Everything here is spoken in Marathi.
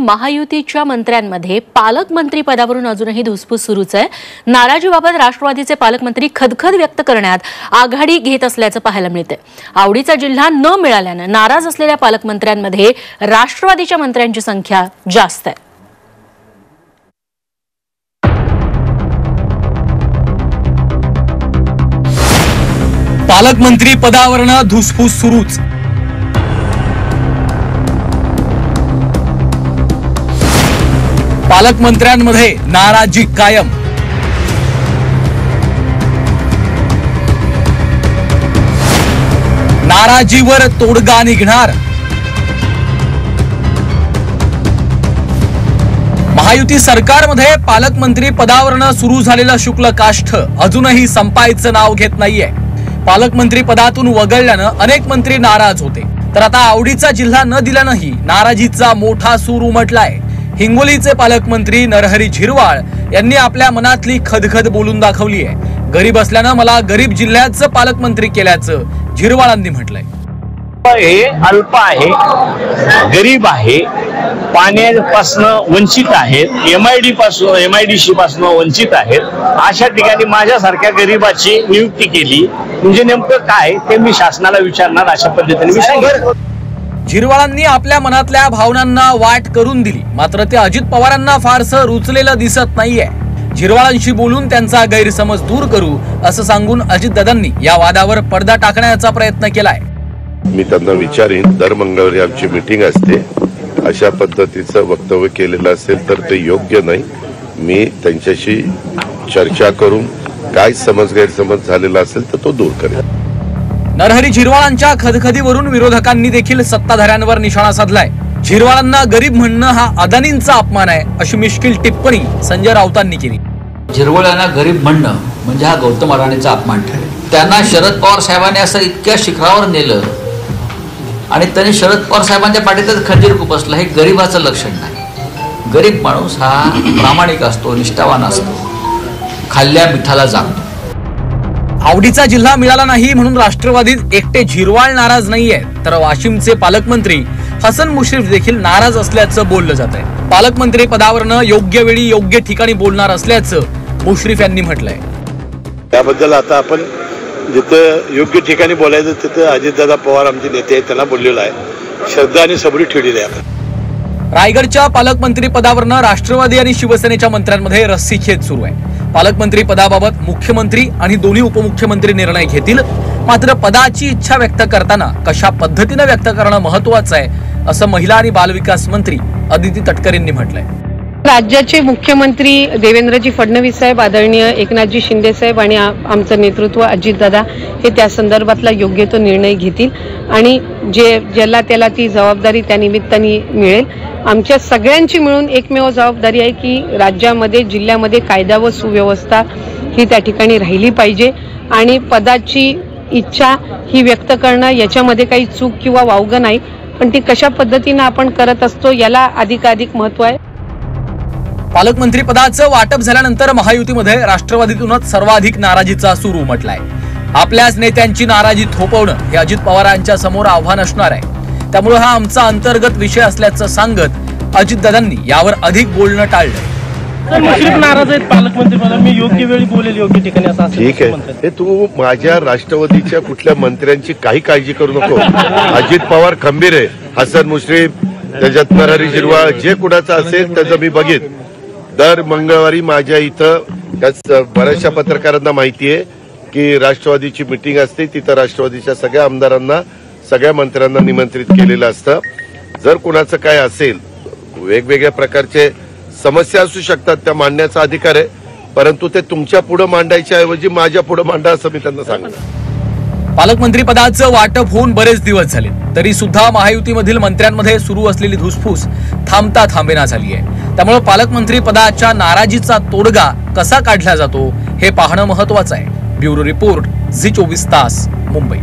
महायुतीच्या मंत्र्यांमध्ये पालकमंत्री पदावरून अजूनही धुसफूस सुरूच आहे। नाराजीबाबत राष्ट्रवादीचे पालकमंत्री खदखद व्यक्त करण्यात आघाडी घेत असल्याचं पाहायला मिळते। आवडीचा जिल्हा न मिळाल्याने नाराज असलेल्या पालकमंत्र्यांमध्ये राष्ट्रवादीच्या मंत्र्यांची संख्या जास्त आहे। पालकमंत्री पदावरून धुसफूस सुरूच। पालकमंत्र्यांमध्ये नाराजी कायम। नाराजीवर तोडगा निघणार। महायुती सरकारमध्ये पालकमंत्री पदावरून सुरू झालेलं शुक्ल काष्ठ अजूनही संपायचं नाव घेत नाहीये। पालकमंत्री पदातून वगळल्यानं अनेक मंत्री नाराज होते, तर आता आवडीचा जिल्हा न दिल्यानंही नाराजीचा मोठा सूर उमटलाय। हिंगोलीचे पालकमंत्री नरहरी झिरवाळ यांनी आपल्या मनातली खदखद बोलून दाखवली आहे। गरीब असल्यानं मला गरीब जिल्ह्याचं पालकमंत्री केल्याचं झिरवाळांनी म्हटलंय। हे अल्प आहे, गरीब आहे, पाण्यापासून वंचित आहेत, MIDC पासून वंचित आहेत, अशा ठिकाणी माझ्यासारख्या गरीबाची नियुक्ती केली म्हणजे नेमकं काय ते मी शासनाला विचारणार, अशा पद्धतीने मी सांगितलं। झिरवाळांनी आपल्या मनातल्या भावनांना वाट करून दिली, मात्र ते अजित पवारांना फारसं रुचलेलं दिसत नाहीये। झिरवाळांशी बोलून त्यांचा गैरसमज दूर करू असं सांगून अजितदादांनी या वादावर पडदा टाकण्याचा प्रयत्न केलाय। मी त्यांना विचारीन, दर मंगळवारी आमची मीटिंग असते, अशा पद्धतीचं वक्तव्य केलेलं असेल तर ते योग्य नाही। मी त्यांच्याशी चर्चा करून काय गैरसमज झालेला असेल तर तो दूर करेन। नरहरी झिरवाळांच्या खदखदीवरून विरोधकांनी देखील सत्ताधाऱ्यांवर निशाणा साधलाय। झिरवाळांना गरीब म्हणणं हा अदानींचा अपमान आहे, अशी मिश्किल टिप्पणी संजय राऊतांनी केली। झिरवाळांना गरीब म्हणणं म्हणजे हा गौतम अडाणीचा अपमान ठरेल। त्यांना शरद पवार साहेबांनी असं इतक्या शिखरावर नेलं आणि त्यांनी शरद पवार साहेबांच्या पाठीतच खंजीर खुपसलं, हे गरीबाचं लक्षण नाही। गरीब माणूस हा प्रामाणिक असतो, निष्ठावान असतो, खाल्ल्या मिठाला जागतो। आवडीचा जिल्हा मिळाला नाही म्हणून राष्ट्रवादीत एकटे झिरवाळ नाराज नाहीये, तर वाशिमचे पालकमंत्री हसन मुश्रीफ देखील नाराज असल्याचं बोललं जात आहे। पालकमंत्री पदावरून योग्य वेळी योग्य ठिकाणी बोलणार असल्याचं मुश्रीफ यांनी म्हटलंय। त्याबद्दल आता आपण जिथं योग्य ठिकाणी बोलायचं तिथं अजितदादा पवार आमचे नेते आहेत त्यांना बोललेलं आहे, श्रद्धा आणि सबुरी ठेवलेली आहे। रायगडच्या पालकमंत्री पदावरून राष्ट्रवादी आणि शिवसेनेच्या मंत्र्यांमध्ये रस्सीखेच सुरू आहे। पालकमंत्री पदाबाबत मुख्यमंत्री आणि दोन्ही उपमुख्यमंत्री निर्णय घेतील, मात्र पदाची इच्छा व्यक्त करताना कशा पद्धतीने व्यक्त करणं महत्त्वाचं आहे असं महिला आणि बालविकास मंत्री अदिती तटकरेंनी म्हटलंय। राज्याचे मुख्यमंत्री देवेंद्रजी फडणवीस साहेब, आदरणीय एकनाथजी शिंदे साहेब आणि आमचं नेतृत्व अजितदादा हे त्या संदर्भातला योग्य तो निर्णय घेतील आणि ज्याला त्याला ती जबाबदारी त्या निमित्ताने मिळेल। आमच्या सगळ्यांची मिळून एकमेव जबाबदारी आहे की राज्यामध्ये जिल्ह्यामध्ये कायदा व सुव्यवस्था ही त्या ठिकाणी राहिली पाहिजे आणि पदाची इच्छा ही व्यक्त करणं याच्यामध्ये काही चूक किंवा वावगं नाही, पण ती कशा पद्धतीने आपण करत असतो याला अधिकाधिक महत्त्व आहे। पालकमंत्री पदाचं वाटप झाल्यानंतर महायुतीमध्ये राष्ट्रवादीतूनच सर्वाधिक नाराजीचा सूर उमटलाय। आपल्याच नेत्यांची नाराजी थोपवणं हे अजित पवारांच्या समोर आव्हान असणार आहे, त्यामुळे हा आमचा अंतर्गत विषय असल्याचं सांगत अजितदादांनी यावर अधिक बोलणं टाळलंय। मुश्रीफ नाराज आहेत पालकमंत्री पदा, मी योग्य वेळी बोलेल योग्य ठिकाणी असं असेल। ठीक आहे, हे तू माझ्या राष्ट्रवादीच्या कुठल्या मंत्र्यांची काही काळजी करू नको। अजित पवार खंबीर आहे, हसन मुश्रीफ, त्याच्यात नरहरी झिरवाळ जे कुणाचं असेल त्याचं मी बघित। दर मंगळवारी माझ्या इथं बऱ्याचशा पत्रकारांना माहिती आहे की राष्ट्रवादीची मीटिंग असते, तिथं राष्ट्रवादीच्या सगळ्या आमदारांना सगळ्या मंत्र्यांना निमंत्रित केलेलं असतं। जर कुणाचं काय असेल, वेगवेगळ्या प्रकारचे समस्या असू शकतात, त्या मांडण्याचा अधिकार आहे, परंतु ते तुमच्या पुढे मांडायच्या ऐवजी माझ्या पुढे मांडा असं मी त्यांना सांगितलं। पालकमंत्री पदाचं वाटप होऊन बरेच दिवस झाले, तरी सुद्धा महायुतीमधील मंत्र्यांमध्ये सुरू असलेली धुसफूस थांबता थांबेना झाली आहे। त्यामुळे पालकमंत्री पदाच्या नाराजीचा तोडगा कसा काढला जातो हे पाहणं महत्त्वाचं आहे। ब्युरो रिपोर्ट, झी24 तास, मुंबई।